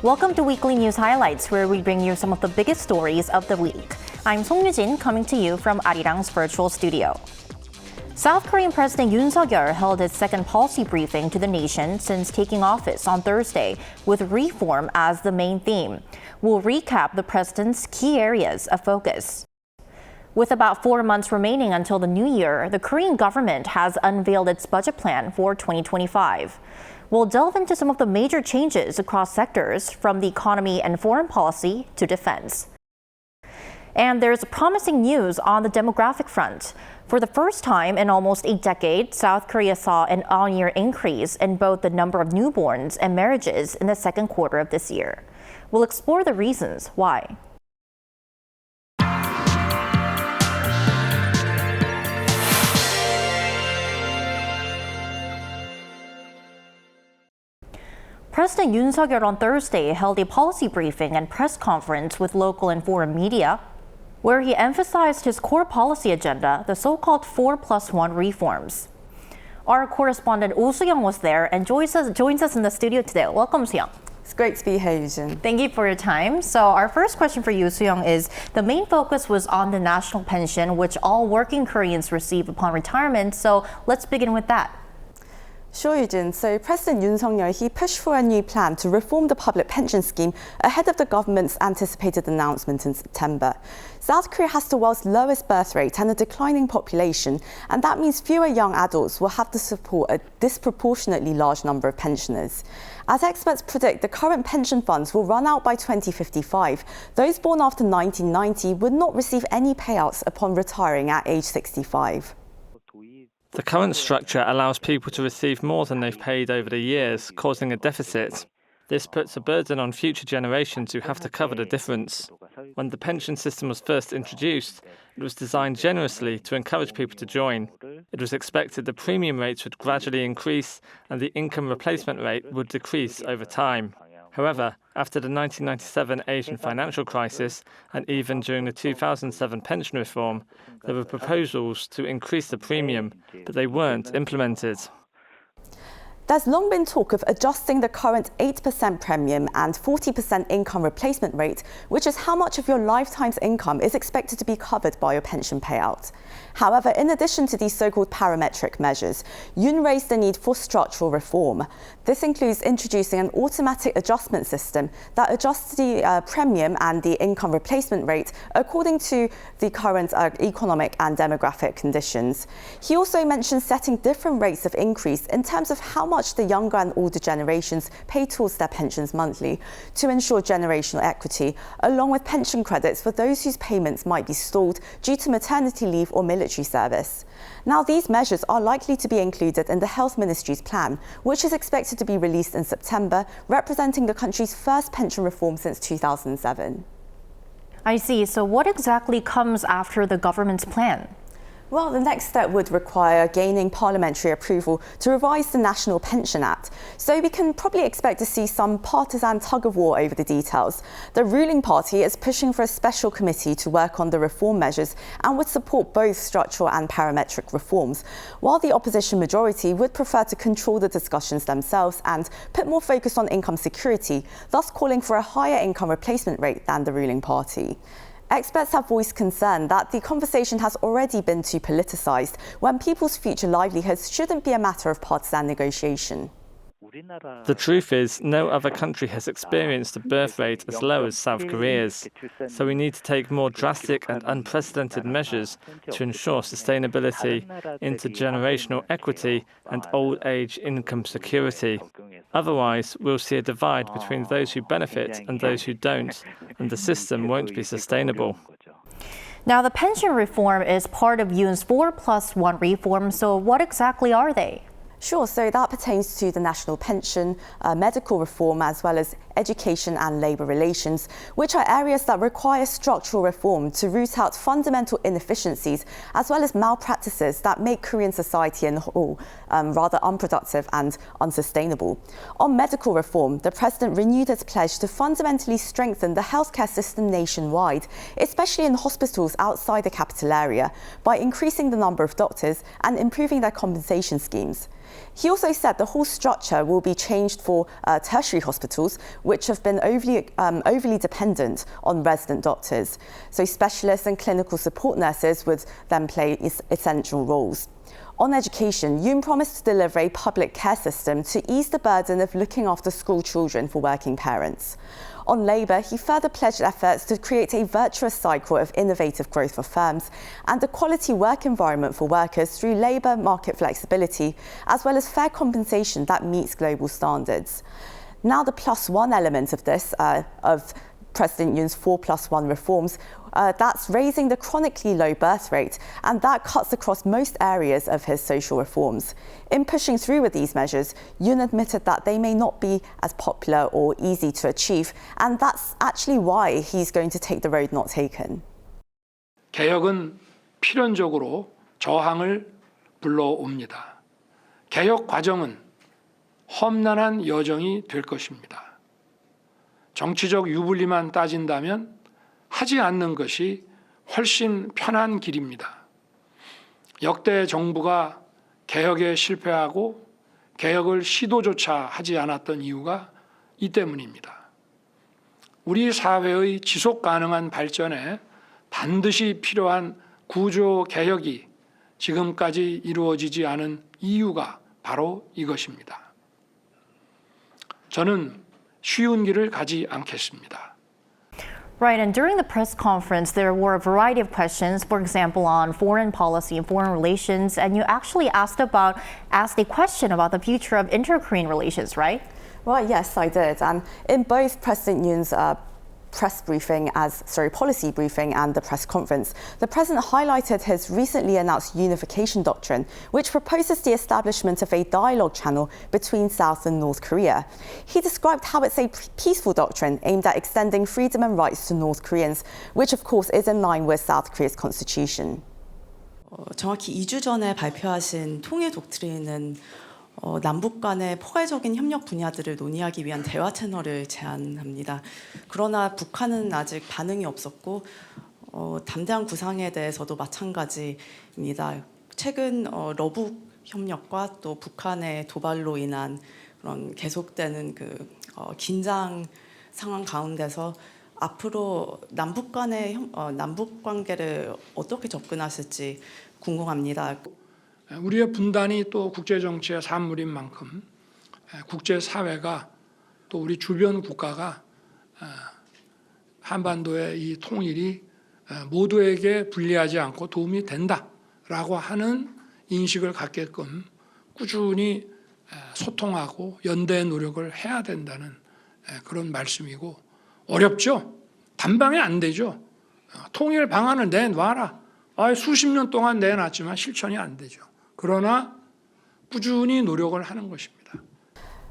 Welcome to Weekly News Highlights, where we bring you some of the biggest stories of the week. I'm Song Yoo-jin, coming to you from Arirang's virtual studio. South Korean President Yoon held his second policy briefing to the nation since taking office on Thursday, with reform as the main theme. We'll recap the president's key areas of focus. With about 4 months remaining until the new year, the Korean government has unveiled its budget plan for 2025. We'll delve into some of the major changes across sectors, from the economy and foreign policy to defense. And there's promising news on the demographic front. For the first time in almost a decade, South Korea saw an on-year increase in both the number of newborns and marriages in the second quarter of this year. We'll explore the reasons why. President Yoon on Thursday held a policy briefing and press conference with local and foreign media, where he emphasized his core policy agenda, the so-called 4+1 reforms. Our correspondent Oh Soo-young was there and joins us in the studio today. Welcome, Soo-young. It's great to be here, Yoo-jin. Thank you for your time. So our first question for you, Soo-young, is the main focus was on the national pension, which all working Koreans receive upon retirement. So let's begin with that. Sure, Yoo-jin. So President Yoon he pushed for a new plan to reform the public pension scheme ahead of the government's anticipated announcement in September. South Korea has the world's lowest birth rate and a declining population, and that means fewer young adults will have to support a disproportionately large number of pensioners. As experts predict, the current pension funds will run out by 2055. Those born after 1990 would not receive any payouts upon retiring at age 65. The current structure allows people to receive more than they've paid over the years, causing a deficit. This puts a burden on future generations who have to cover the difference. When the pension system was first introduced, it was designed generously to encourage people to join. It was expected the premium rates would gradually increase and the income replacement rate would decrease over time. However, after the 1997 Asian financial crisis and even during the 2007 pension reform, there were proposals to increase the premium, but they weren't implemented. There's long been talk of adjusting the current 8% premium and 40% income replacement rate, which is how much of your lifetime's income is expected to be covered by your pension payout. However, in addition to these so-called parametric measures, Yoon raised the need for structural reform. This includes introducing an automatic adjustment system that adjusts the premium and the income replacement rate according to the current economic and demographic conditions. He also mentioned setting different rates of increase in terms of how much the younger and older generations pay towards their pensions monthly to ensure generational equity, along with pension credits for those whose payments might be stalled due to maternity leave or military service. Now, these measures are likely to be included in the Health Ministry's plan, which is expected to be released in September, representing the country's first pension reform since 2007. I see. So what exactly comes after the government's plan? Well, the next step would require gaining parliamentary approval to revise the National Pension Act. So we can probably expect to see some partisan tug-of-war over the details. The ruling party is pushing for a special committee to work on the reform measures and would support both structural and parametric reforms, while the opposition majority would prefer to control the discussions themselves and put more focus on income security, thus calling for a higher income replacement rate than the ruling party. Experts have voiced concern that the conversation has already been too politicized, when people's future livelihoods shouldn't be a matter of partisan negotiation. The truth is, no other country has experienced a birth rate as low as South Korea's. So we need to take more drastic and unprecedented measures to ensure sustainability, intergenerational equity, and old age income security. Otherwise, we'll see a divide between those who benefit and those who don't, and the system won't be sustainable. Now, the pension reform is part of Yoon's 4+1 reform, so what exactly are they? Sure, so that pertains to the national pension, medical reform, as well as education and labour relations, which are areas that require structural reform to root out fundamental inefficiencies, as well as malpractices that make Korean society in whole rather unproductive and unsustainable. On medical reform, the president renewed his pledge to fundamentally strengthen the healthcare system nationwide, especially in hospitals outside the capital area, by increasing the number of doctors and improving their compensation schemes. He also said the whole structure will be changed for tertiary hospitals, which have been overly dependent on resident doctors. So specialists and clinical support nurses would then play essential roles. On education, Yoon promised to deliver a public care system to ease the burden of looking after school children for working parents. On labour, he further pledged efforts to create a virtuous cycle of innovative growth for firms and a quality work environment for workers through labour market flexibility, as well as fair compensation that meets global standards. Now, the +1 element of this, of President Yoon's 4+1 reforms, that's raising the chronically low birth rate, and that cuts across most areas of his social reforms. In pushing through with these measures, Yoon admitted that they may not be as popular or easy to achieve, and that's actually why he's going to take the road not taken. 개혁은 필연적으로 저항을 불러옵니다. 개혁 과정은 험난한 여정이 될 것입니다. 정치적 유불리만 따진다면 하지 않는 것이 훨씬 편한 길입니다. 역대 정부가 개혁에 실패하고 개혁을 시도조차 하지 않았던 이유가 이 때문입니다. 우리 사회의 지속 가능한 발전에 반드시 필요한 구조 개혁이 지금까지 이루어지지 않은 이유가 바로 이것입니다. 저는 쉬운 길을 가지 않겠습니다. Right, and during the press conference, there were a variety of questions, for example, on foreign policy and foreign relations, and you actually asked a question about the future of inter-Korean relations, right? Well, yes, I did. And in both President Yoon's policy briefing and the press conference, the president highlighted his recently announced unification doctrine, which proposes the establishment of a dialogue channel between South and North Korea. He described how it's a peaceful doctrine aimed at extending freedom and rights to North Koreans, which of course is in line with South Korea's constitution. 정확히 2주 전에 발표하신 통일 독트린은 남북 간의 포괄적인 협력 분야들을 논의하기 위한 대화 채널을 제안합니다. 그러나 북한은 아직 반응이 없었고 담대한 구상에 대해서도 마찬가지입니다. 최근 러북 협력과 또 북한의 도발로 인한 그런 계속되는 긴장 상황 가운데서 앞으로 남북 간의 남북 관계를 어떻게 접근하실지 궁금합니다. 우리의 분단이 또 국제정치의 산물인 만큼 국제사회가 또 우리 주변 국가가 한반도의 이 통일이 모두에게 불리하지 않고 도움이 된다라고 하는 인식을 갖게끔 꾸준히 소통하고 연대의 노력을 해야 된다는 그런 말씀이고, 어렵죠? 단방에 안 되죠. 통일 방안을 내놔라. 수십 년 동안 내놨지만 실천이 안 되죠. 그러나 꾸준히 노력을 하는 것입니다.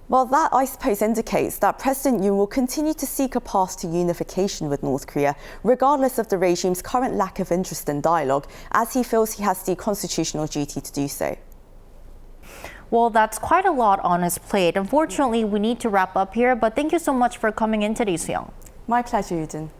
Well, that, I suppose, indicates that President Yoon will continue to seek a path to unification with North Korea, regardless of the regime's current lack of interest in dialogue, as he feels he has the constitutional duty to do so. Well, that's quite a lot on his plate. Unfortunately, we need to wrap up here, but thank you so much for coming in today, Soo-young. My pleasure, Yoo-jin.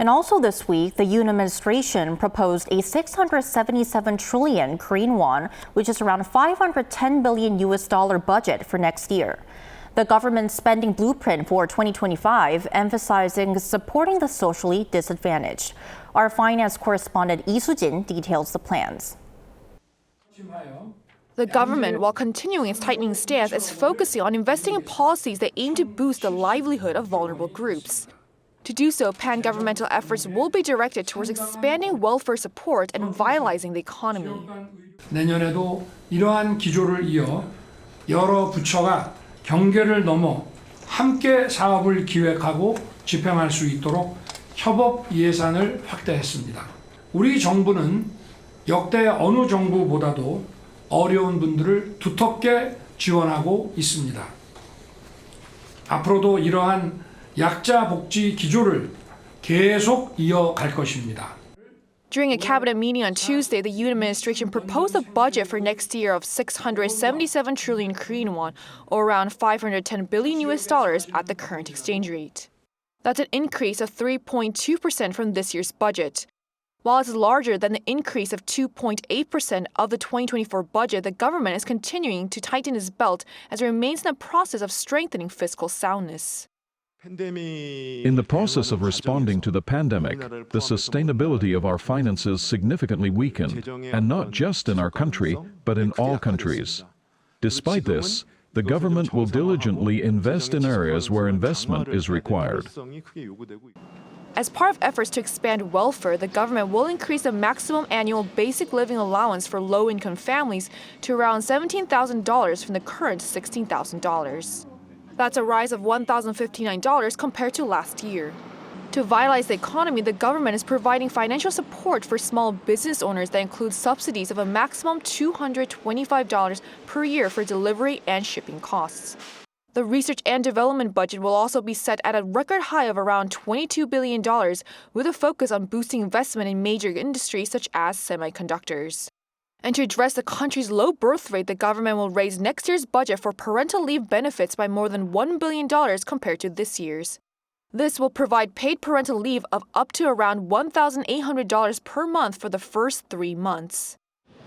And also this week, the Yoon administration proposed a 677 trillion Korean won, which is around $510 billion budget for next year. The government's spending blueprint for 2025 emphasizing supporting the socially disadvantaged. Our finance correspondent Lee Soo-jin details the plans. The government, while continuing its tightening stance, is focusing on investing in policies that aim to boost the livelihood of vulnerable groups. To do so, pan-governmental efforts will be directed towards expanding welfare support and vitalizing the economy. 내년에도 이러한 기조를 이어 여러 부처가 경계를 넘어 함께 사업을 기획하고 집행할 수 있도록 협업 예산을 확대했습니다. 우리 정부는 역대 어느 정부보다도 어려운 분들을 두텁게 지원하고 있습니다. 앞으로도 이러한 약자 복지 기조를 계속 이어갈 것입니다. During a cabinet meeting on Tuesday, the Yoon administration proposed a budget for next year of 677 trillion Korean won, or around $510 billion at the current exchange rate. That's an increase of 3.2% from this year's budget. While it's larger than the increase of 2.8% of the 2024 budget, the government is continuing to tighten its belt as it remains in the process of strengthening fiscal soundness. In the process of responding to the pandemic, the sustainability of our finances significantly weakened, and not just in our country, but in all countries. Despite this, the government will diligently invest in areas where investment is required. As part of efforts to expand welfare, the government will increase the maximum annual basic living allowance for low-income families to around $17,000 from the current $16,000. That's a rise of $1,059 compared to last year. To vitalize the economy, the government is providing financial support for small business owners that includes subsidies of a maximum $225 per year for delivery and shipping costs. The research and development budget will also be set at a record high of around $22 billion, with a focus on boosting investment in major industries such as semiconductors. And to address the country's low birth rate, the government will raise next year's budget for parental leave benefits by more than $1 billion compared to this year's. This will provide paid parental leave of up to around $1,800 per month for the first 3 months.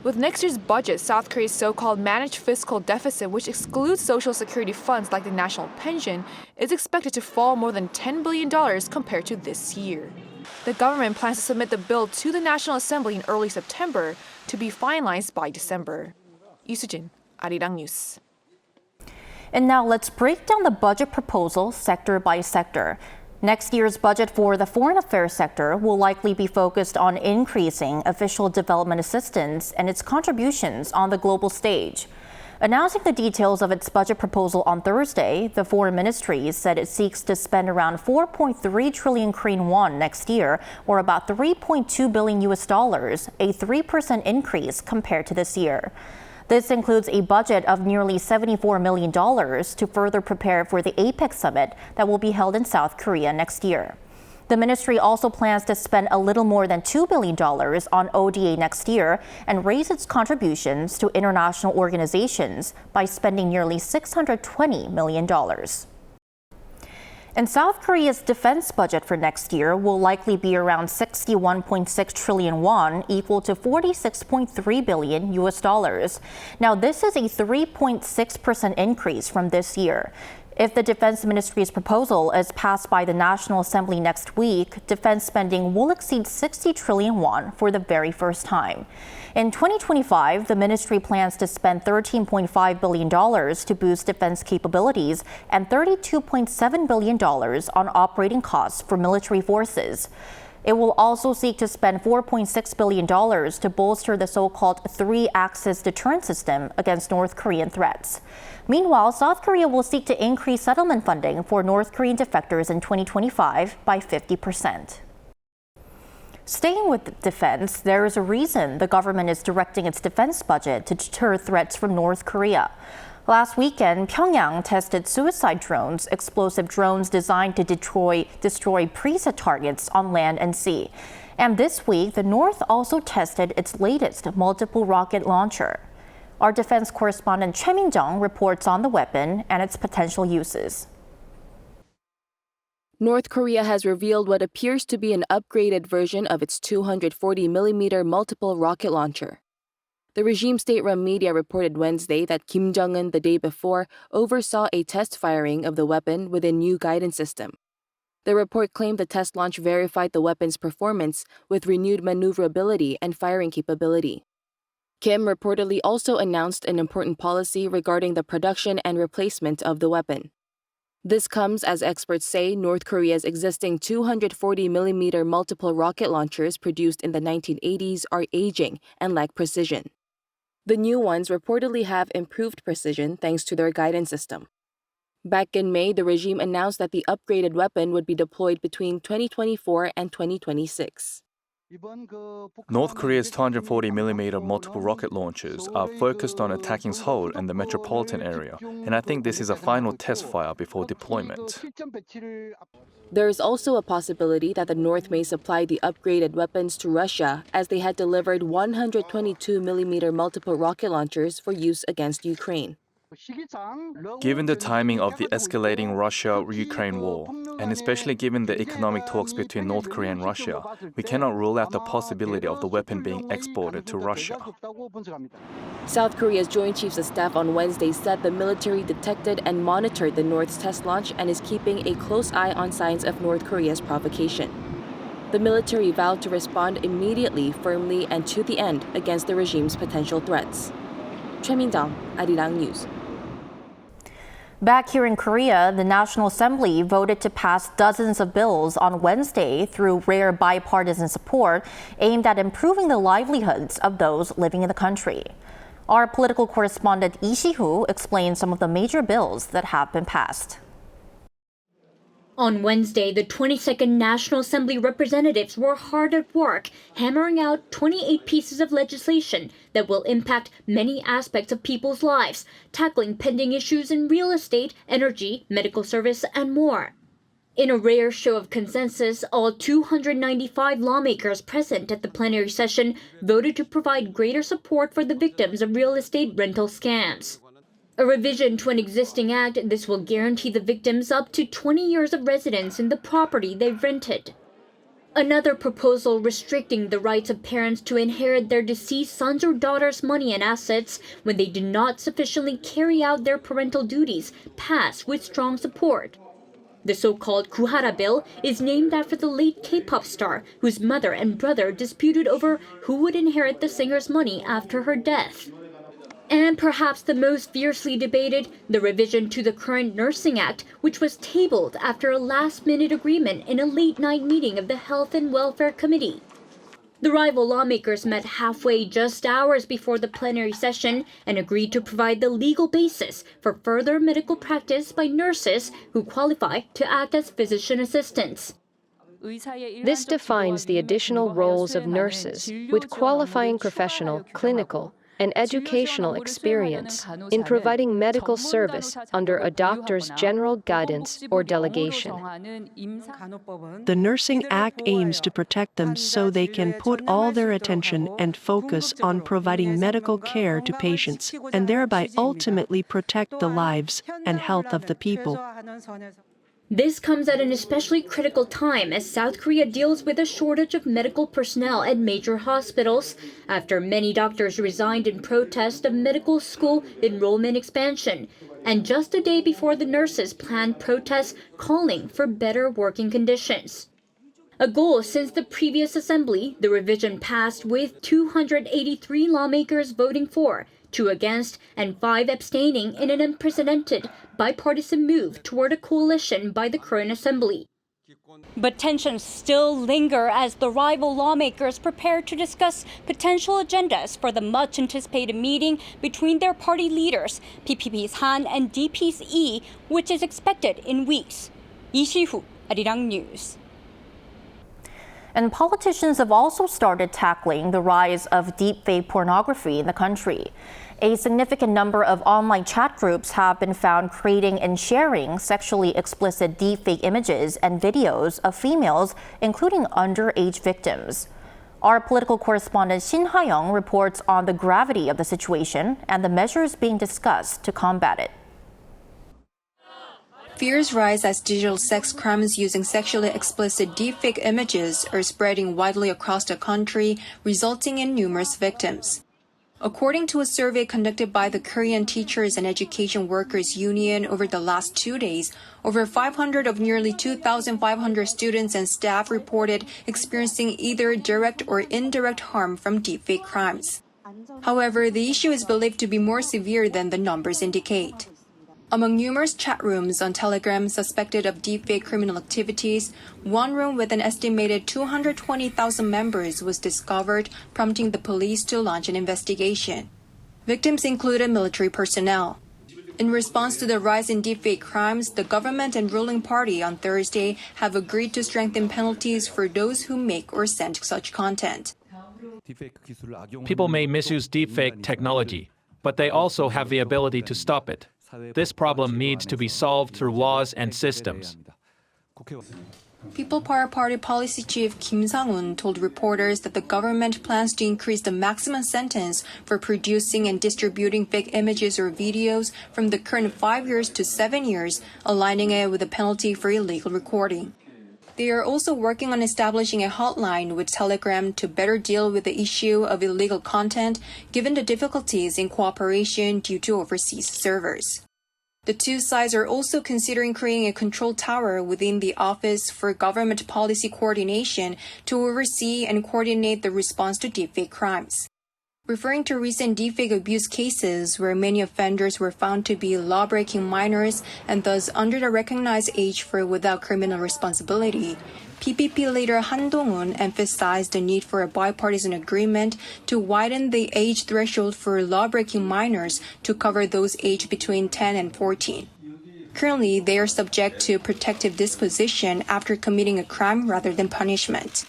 With next year's budget, South Korea's so-called managed fiscal deficit, which excludes social security funds like the national pension, is expected to fall more than $10 billion compared to this year. The government plans to submit the bill to the National Assembly in early September to be finalized by December. Yoo-jin, 아리랑뉴스. And now let's break down the budget proposal sector by sector. Next year's budget for the foreign affairs sector will likely be focused on increasing official development assistance and its contributions on the global stage. Announcing the details of its budget proposal on Thursday, the Foreign Ministry said it seeks to spend around 4.3 trillion Korean won next year, or about $3.2 billion, a 3% increase compared to this year. This includes a budget of nearly $74 million to further prepare for the APEC summit that will be held in South Korea next year. The ministry also plans to spend a little more than $2 billion on ODA next year and raise its contributions to international organizations by spending nearly $620 million. And South Korea's defense budget for next year will likely be around 61.6 trillion won, equal to $46.3 billion. Now, this is a 3.6% increase from this year. If the Defense Ministry's proposal is passed by the National Assembly next week, defense spending will exceed 60 trillion won for the very first time. In 2025, the ministry plans to spend $13.5 billion to boost defense capabilities and $32.7 billion on operating costs for military forces. It will also seek to spend $4.6 billion to bolster the so-called three-axis deterrent system against North Korean threats. Meanwhile, South Korea will seek to increase settlement funding for North Korean defectors in 2025 by 50%. Staying with defense, there is a reason the government is directing its defense budget to deter threats from North Korea. Last weekend, Pyongyang tested suicide drones, explosive drones designed to destroy preset targets on land and sea. And this week, the North also tested its latest multiple rocket launcher. Our defense correspondent Choi Min-jung reports on the weapon and its potential uses. North Korea has revealed what appears to be an upgraded version of its 240mm multiple rocket launcher. The regime state-run media reported Wednesday that Kim Jong-un the day before oversaw a test firing of the weapon with a new guidance system. The report claimed the test launch verified the weapon's performance with renewed maneuverability and firing capability. Kim reportedly also announced an important policy regarding the production and replacement of the weapon. This comes as experts say North Korea's existing 240mm multiple rocket launchers produced in the 1980s are aging and lack precision. The new ones reportedly have improved precision thanks to their guidance system. Back in May, the regime announced that the upgraded weapon would be deployed between 2024 and 2026. North Korea's 240mm multiple rocket launchers are focused on attacking Seoul and the metropolitan area, and I think this is a final test fire before deployment. There is also a possibility that the North may supply the upgraded weapons to Russia, as they had delivered 122mm multiple rocket launchers for use against Ukraine. Given the timing of the escalating Russia-Ukraine war, and especially given the economic talks between North Korea and Russia, we cannot rule out the possibility of the weapon being exported to Russia. South Korea's Joint Chiefs of Staff on Wednesday said the military detected and monitored the North's test launch and is keeping a close eye on signs of North Korea's provocation. The military vowed to respond immediately, firmly, and to the end against the regime's potential threats. Choi Min-dang, 아리랑뉴스. Back here in Korea, the National Assembly voted to pass dozens of bills on Wednesday through rare bipartisan support aimed at improving the livelihoods of those living in the country. Our political correspondent Lee Si-hoo explains some of the major bills that have been passed. On Wednesday, the 22nd National Assembly representatives were hard at work, hammering out 28 pieces of legislation that will impact many aspects of people's lives, tackling pending issues in real estate, energy, medical service, and more. In a rare show of consensus, all 295 lawmakers present at the plenary session voted to provide greater support for the victims of real estate rental scams. A revision to an existing act, this will guarantee the victims up to 20 years of residence in the property they've rented. Another proposal restricting the rights of parents to inherit their deceased sons or daughters' money and assets when they do not sufficiently carry out their parental duties passed with strong support. The so-called Kuhara bill is named after the late K-pop star whose mother and brother disputed over who would inherit the singer's money after her death. And perhaps the most fiercely debated, the revision to the current Nursing Act, which was tabled after a last-minute agreement in a late-night meeting of the Health and Welfare Committee. The rival lawmakers met halfway just hours before the plenary session and agreed to provide the legal basis for further medical practice by nurses who qualify to act as physician assistants. This defines the additional roles of nurses with qualifying professional, clinical, and educational experience in providing medical service under a doctor's general guidance or delegation. The Nursing Act aims to protect them so they can put all their attention and focus on providing medical care to patients and thereby ultimately protect the lives and health of the people. This comes at an especially critical time as South Korea deals with a shortage of medical personnel at major hospitals after many doctors resigned in protest of medical school enrollment expansion, and just a day before the nurses planned protests calling for better working conditions. A goal since the previous assembly, the revision passed with 283 lawmakers voting for, 2 against, and 5 abstaining in an unprecedented bipartisan move toward a coalition by the current assembly. But tensions still linger as the rival lawmakers prepare to discuss potential agendas for the much-anticipated meeting between their party leaders, PPP's Han and DP's Lee, which is expected in weeks. Lee Si-hoo, 아리랑뉴스. And politicians have also started tackling the rise of deepfake pornography in the country. A significant number of online chat groups have been found creating and sharing sexually explicit deepfake images and videos of females, including underage victims. Our political correspondent Shin Ha-young reports on the gravity of the situation and the measures being discussed to combat it. Fears rise as digital sex crimes using sexually explicit deepfake images are spreading widely across the country, resulting in numerous victims. According to a survey conducted by the Korean Teachers and Education Workers Union over the last 2 days, over 500 of nearly 2,500 students and staff reported experiencing either direct or indirect harm from deepfake crimes. However, the issue is believed to be more severe than the numbers indicate. Among numerous chat rooms on Telegram suspected of deepfake criminal activities, one room with an estimated 220,000 members was discovered, prompting the police to launch an investigation. Victims included military personnel. In response to the rise in deepfake crimes, the government and ruling party on Thursday have agreed to strengthen penalties for those who make or send such content. People may misuse deepfake technology, but they also have the ability to stop it. This problem needs to be solved through laws and systems. People Power Party policy chief Kim Sang-un told reporters that the government plans to increase the maximum sentence for producing and distributing fake images or videos from the current 5 years to 7 years, aligning it with a penalty for illegal recording. They are also working on establishing a hotline with Telegram to better deal with the issue of illegal content, given the difficulties in cooperation due to overseas servers. The two sides are also considering creating a control tower within the Office for Government Policy Coordination to oversee and coordinate the response to deepfake crimes. Referring to recent deepfake abuse cases where many offenders were found to be law-breaking minors and thus under the recognized age for without criminal responsibility, PPP leader Han Dong-un emphasized the need for a bipartisan agreement to widen the age threshold for law-breaking minors to cover those aged between 10 and 14. Currently, they are subject to protective disposition after committing a crime rather than punishment.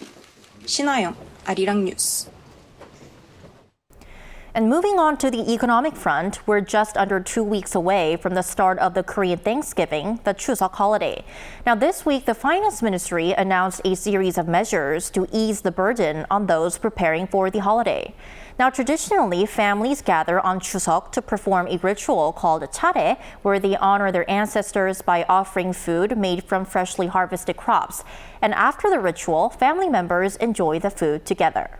신하영, 아리랑뉴스. And moving on to the economic front, we're just under 2 weeks away from the start of the Korean Thanksgiving, the Chuseok holiday. Now this week, the Finance Ministry announced a series of measures to ease the burden on those preparing for the holiday. Now traditionally, families gather on Chuseok to perform a ritual called chare, where they honor their ancestors by offering food made from freshly harvested crops. And after the ritual, family members enjoy the food together.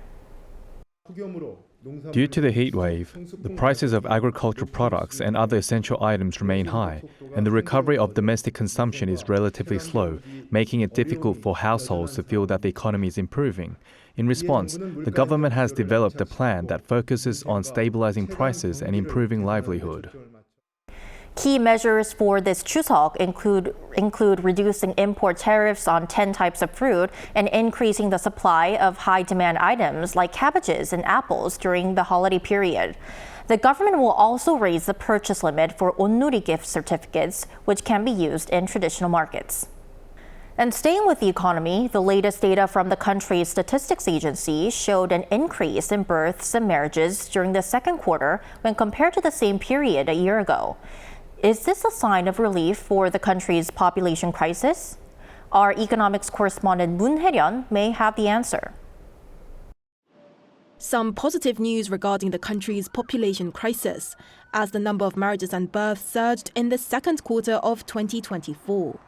Due to the heat wave, the prices of agricultural products and other essential items remain high, and the recovery of domestic consumption is relatively slow, making it difficult for households to feel that the economy is improving. In response, the government has developed a plan that focuses on stabilizing prices and improving livelihood. Key measures for this Chuseok include reducing import tariffs on 10 types of fruit and increasing the supply of high-demand items like cabbages and apples during the holiday period. The government will also raise the purchase limit for onnuri gift certificates, which can be used in traditional markets. And staying with the economy, the latest data from the country's statistics agency showed an increase in births and marriages during the second quarter when compared to the same period a year ago. Is this a sign of relief for the country's population crisis? Our economics correspondent Moon Hae-ryun may have the answer. Some positive news regarding the country's population crisis, as the number of marriages and births surged in the second quarter of 2024.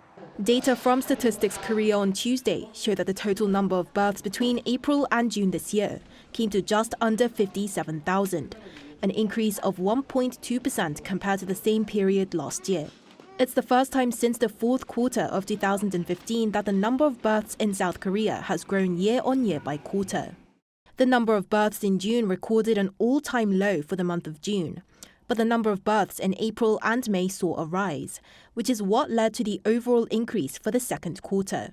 Data from Statistics Korea on Tuesday showed that the total number of births between April and June this year came to just under 57,000. An increase of 1.2% compared to the same period last year. It's the first time since the fourth quarter of 2015 that the number of births in South Korea has grown year on year by quarter. The number of births in June recorded an all-time low for the month of June, but the number of births in April and May saw a rise, which is what led to the overall increase for the second quarter.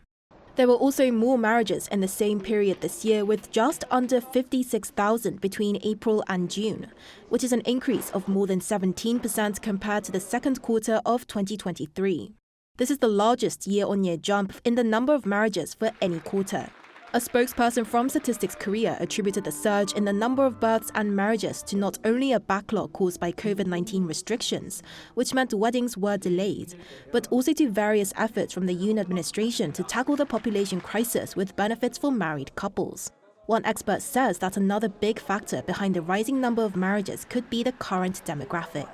There were also more marriages in the same period this year, with just under 56,000 between April and June, which is an increase of more than 17% compared to the second quarter of 2023. This is the largest year-on-year jump in the number of marriages for any quarter. A spokesperson from Statistics Korea attributed the surge in the number of births and marriages to not only a backlog caused by COVID-19 restrictions, which meant weddings were delayed, but also to various efforts from the Yoon administration to tackle the population crisis with benefits for married couples. One expert says that another big factor behind the rising number of marriages could be the current demographic.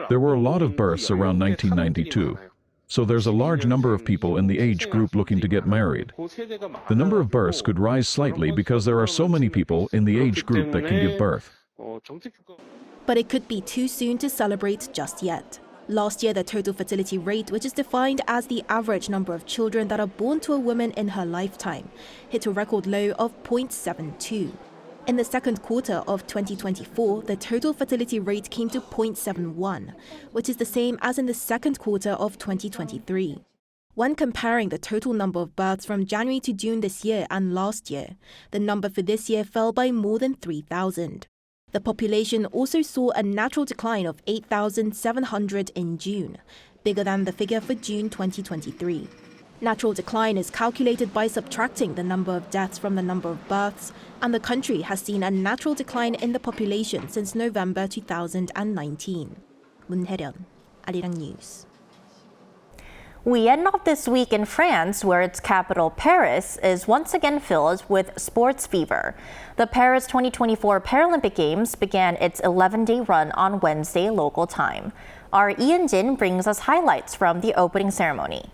There were a lot of births around 1992. So there's a large number of people in the age group looking to get married. The number of births could rise slightly because there are so many people in the age group that can give birth. But it could be too soon to celebrate just yet. Last year, the total fertility rate, which is defined as the average number of children that are born to a woman in her lifetime, hit a record low of 0.72. In the second quarter of 2024, the total fertility rate came to 0.71, which is the same as in the second quarter of 2023. When comparing the total number of births from January to June this year and last year, the number for this year fell by more than 3,000. The population also saw a natural decline of 8,700 in June, bigger than the figure for June 2023. Natural decline is calculated by subtracting the number of deaths from the number of births, and the country has seen a natural decline in the population since November 2019. Moon Hae-ryun, Arirang News. We end off this week in France, where its capital, Paris, is once again filled with sports fever. The Paris 2024 Paralympic Games began its 11-day run on Wednesday local time. Our Yeol brings us highlights from the opening ceremony.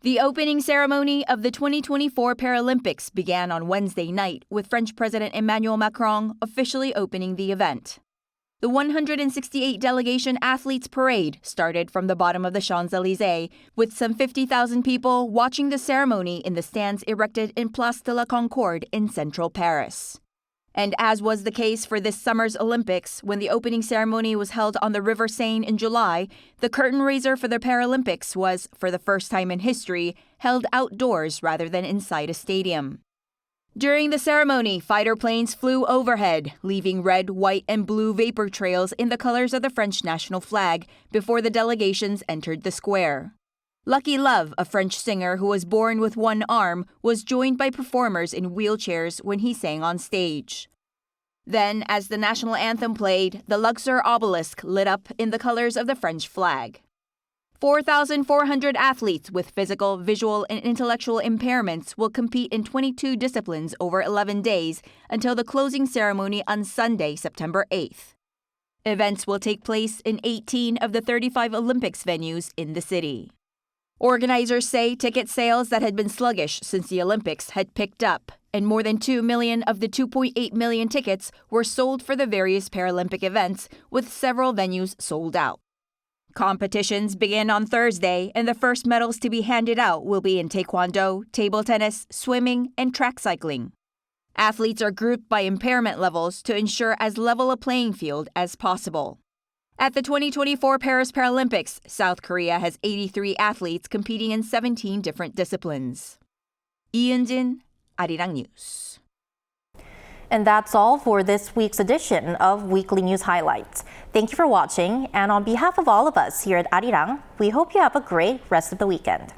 The opening ceremony of the 2024 Paralympics began on Wednesday night with French President Emmanuel Macron officially opening the event. The 168 delegation athletes parade started from the bottom of the Champs-Élysées, with some 50,000 people watching the ceremony in the stands erected in Place de la Concorde in central Paris. And as was the case for this summer's Olympics, when the opening ceremony was held on the River Seine in July, the curtain raiser for the Paralympics was, for the first time in history, held outdoors rather than inside a stadium. During the ceremony, fighter planes flew overhead, leaving red, white, and blue vapor trails in the colors of the French national flag before the delegations entered the square. Lucky Love, a French singer who was born with one arm, was joined by performers in wheelchairs when he sang on stage. Then, as the national anthem played, the Luxor obelisk lit up in the colors of the French flag. 4,400 athletes with physical, visual, and intellectual impairments will compete in 22 disciplines over 11 days until the closing ceremony on Sunday, September 8th. Events will take place in 18 of the 35 Olympics venues in the city. Organizers say ticket sales that had been sluggish since the Olympics had picked up, and more than 2 million of the 2.8 million tickets were sold for the various Paralympic events, with several venues sold out. Competitions begin on Thursday, and the first medals to be handed out will be in taekwondo, table tennis, swimming, and track cycling. Athletes are grouped by impairment levels to ensure as level a playing field as possible. At the 2024 Paris Paralympics, South Korea has 83 athletes competing in 17 different disciplines. Yeol, 아리랑뉴스. And that's all for this week's edition of Weekly News Highlights. Thank you for watching, and on behalf of all of us here at Arirang, we hope you have a great rest of the weekend.